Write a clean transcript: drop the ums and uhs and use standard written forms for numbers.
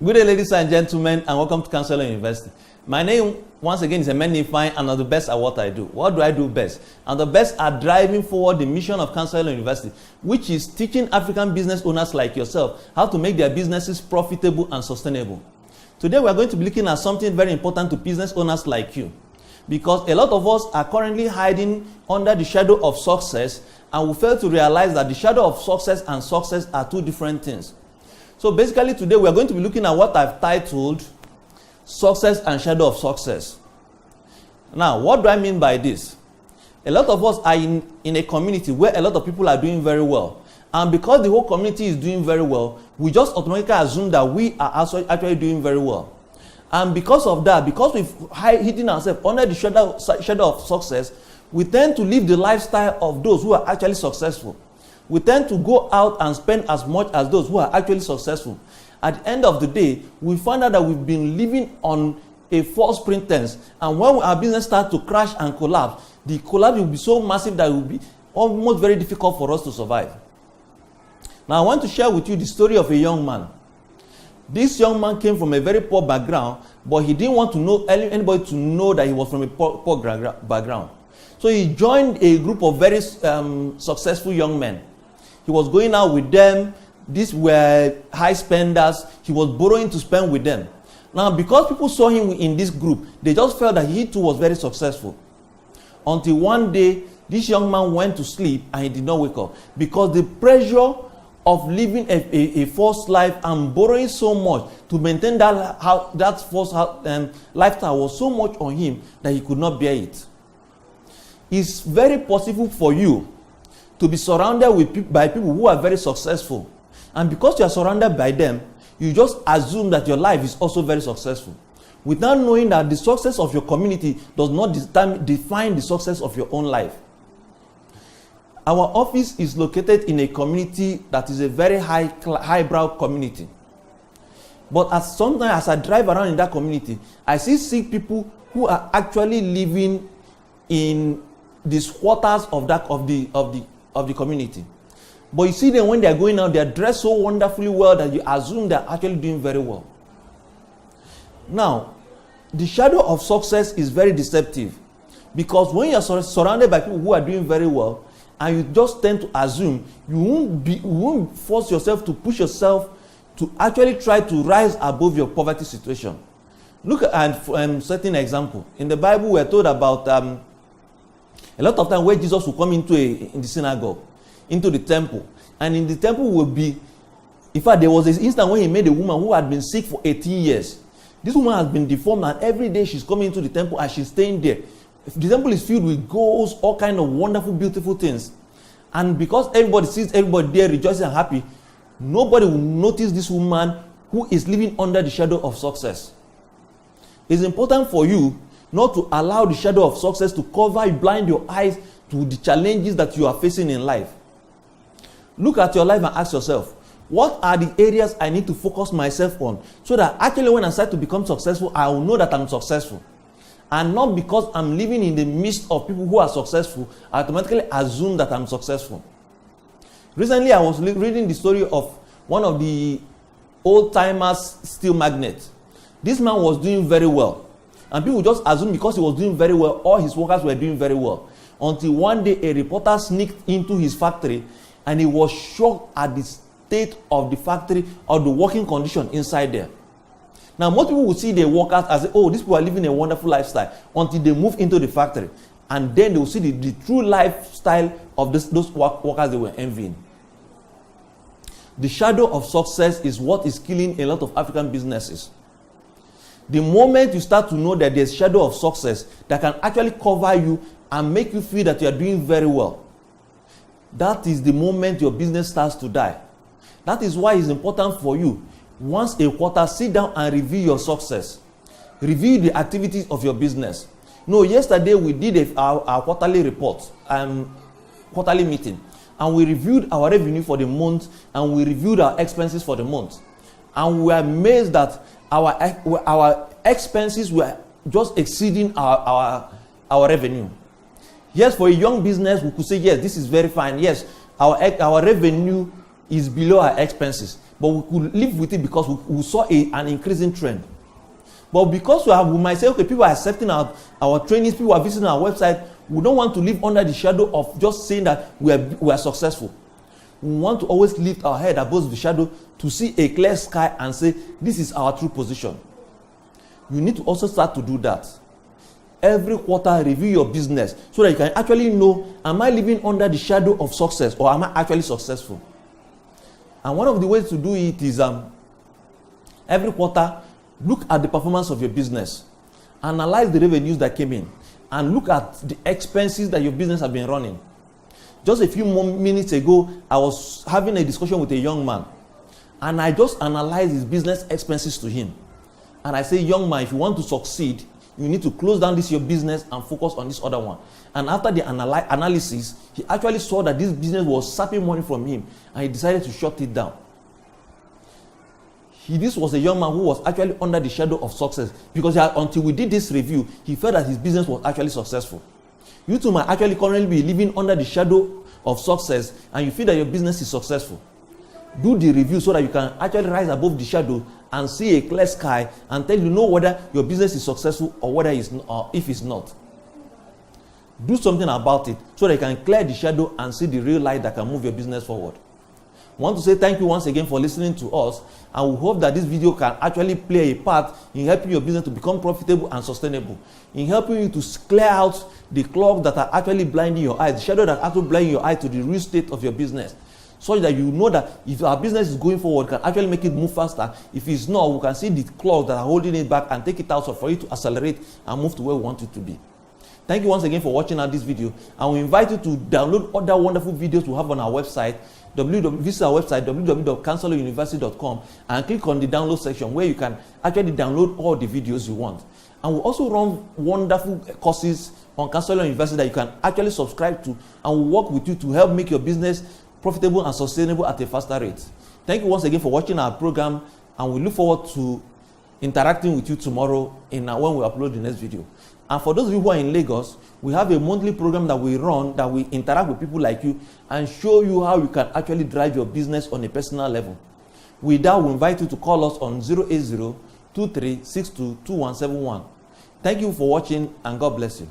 Good day, ladies and gentlemen, and welcome to Counselor University. My name, once again, is Emeni Fine, and I'm the best at what I do. What do I do best? I'm the best at driving forward the mission of Counselor University, which is teaching African business owners like yourself how to make their businesses profitable and sustainable. Today, we are going to be looking at something very important to business owners like you, because a lot of us are currently hiding under the shadow of success, and we fail to realize that the shadow of success and success are two different things. So basically today we are going to be looking at what I've titled Success and Shadow of Success. Now, what do I mean by this? A lot of us are in a community where a lot of people are doing very well. And because the whole community is doing very well, we just automatically assume that we are also actually doing very well. And because of that, because we've hidden ourselves under the shadow of success, we tend to live the lifestyle of those who are actually successful. We tend to go out and spend as much as those who are actually successful. At the end of the day, we find out that we've been living on a false pretense. And when our business starts to crash and collapse, the collapse will be so massive that it will be almost very difficult for us to survive. Now, I want to share with you the story of a young man. This young man came from a very poor background, but he didn't want to know anybody to know that he was from a poor background. So he joined a group of very successful young men. He was going out with them. These were high spenders. He was borrowing to spend with them. Now, because people saw him in this group, they just felt that he too was very successful. Until one day, this young man went to sleep and he did not wake up. Because the pressure of living a false life and borrowing so much to maintain that false lifestyle was so much on him that he could not bear it. It's very possible for you to be surrounded by people who are very successful. And because you are surrounded by them, you just assume that your life is also very successful, without knowing that the success of your community does not define the success of your own life. Our office is located in a community that is a very highbrow community. But sometimes as I drive around in that community, I see people who are actually living in the squatters of the community. But you see them when they are going out, they are dressed so wonderfully well that you assume they are actually doing very well. Now, the shadow of success is very deceptive, because when you are surrounded by people who are doing very well, and you just tend to assume, you won't force yourself to push yourself to actually try to rise above your poverty situation. Look at certain example. In the Bible, we are told about a lot of time where Jesus will come in the synagogue, into the temple. And in the temple will be, in fact, there was this instant when he made a woman who had been sick for 18 years. This woman has been deformed, and every day she's coming into the temple and she's staying there. The temple is filled with golds, all kind of wonderful, beautiful things. And because everybody sees everybody there rejoicing and happy, nobody will notice this woman who is living under the shadow of success. It's important for you not to allow the shadow of success to blind your eyes to the challenges that you are facing in life. Look at your life and ask yourself, what are the areas I need to focus myself on, so that actually when I start to become successful, I will know that I'm successful. And not because I'm living in the midst of people who are successful, I automatically assume that I'm successful. Recently, I was reading the story of one of the old-timers steel magnates. This man was doing very well. And people just assumed because he was doing very well, all his workers were doing very well. Until one day, a reporter sneaked into his factory, and he was shocked at the state of the factory or the working condition inside there. Now, most people will see their workers as, oh, these people are living a wonderful lifestyle, until they move into the factory. And then they will see the true lifestyle of those workers they were envying. The shadow of success is what is killing a lot of African businesses. The moment you start to know that there's shadow of success that can actually cover you and make you feel that you are doing very well, that is the moment your business starts to die. That is why it's important for you, once a quarter, sit down and review your success. Review the activities of your business. Yesterday we did our quarterly report, quarterly meeting, and we reviewed our revenue for the month, and we reviewed our expenses for the month. And we were amazed that our expenses were just exceeding our revenue. Yes, for a young business, we could say, yes, this is very fine. Yes, our revenue is below our expenses. but we could live with it because we saw an increasing trend. But because we might say, okay, people are accepting our trainings, people are visiting our website, we don't want to live under the shadow of just saying that we are successful. We want to always lift our head above the shadow to see a clear sky and say, this is our true position. You need to also start to do that. Every quarter, review your business so that you can actually know, am I living under the shadow of success or am I actually successful? And one of the ways to do it is every quarter, look at the performance of your business, analyze the revenues that came in, and look at the expenses that your business has been running. Just a few minutes ago, I was having a discussion with a young man, and I just analyzed his business expenses to him. And I say, young man, if you want to succeed, you need to close down this your business and focus on this other one. And after the analysis, he actually saw that this business was sapping money from him, and he decided to shut it down. This was a young man who was actually under the shadow of success, because until we did this review, he felt that his business was actually successful. You too might actually currently be living under the shadow of success, and you feel that your business is successful. Do the review so that you can actually rise above the shadow and see a clear sky and tell you know whether your business is successful or whether it's not, or if it's not. Do something about it so that you can clear the shadow and see the real light that can move your business forward. I want to say thank you once again for listening to us, and we hope that this video can actually play a part in helping your business to become profitable and sustainable, in helping you to clear out the clouds that are actually blinding your eyes, the shadow that are actually blinding your eye to the real state of your business, so that you know that if our business is going forward, we can actually make it move faster. If it's not, we can see the clouds that are holding it back and take it out so for you to accelerate and move to where we want it to be. Thank you once again for watching out this video, and we invite you to download other wonderful videos we have on our website. Visit our website www.counseloruniversity.com and click on the download section where you can actually download all the videos you want. And we also run wonderful courses on Counselor University that you can actually subscribe to, and we'll work with you to help make your business profitable and sustainable at a faster rate. Thank you once again for watching our program, and we look forward to interacting with you tomorrow when we upload the next video. And for those of you who are in Lagos, we have a monthly program that we run, that we interact with people like you and show you how you can actually drive your business on a personal level. With that, we invite you to call us on 080-2362-2171. Thank you for watching, and God bless you.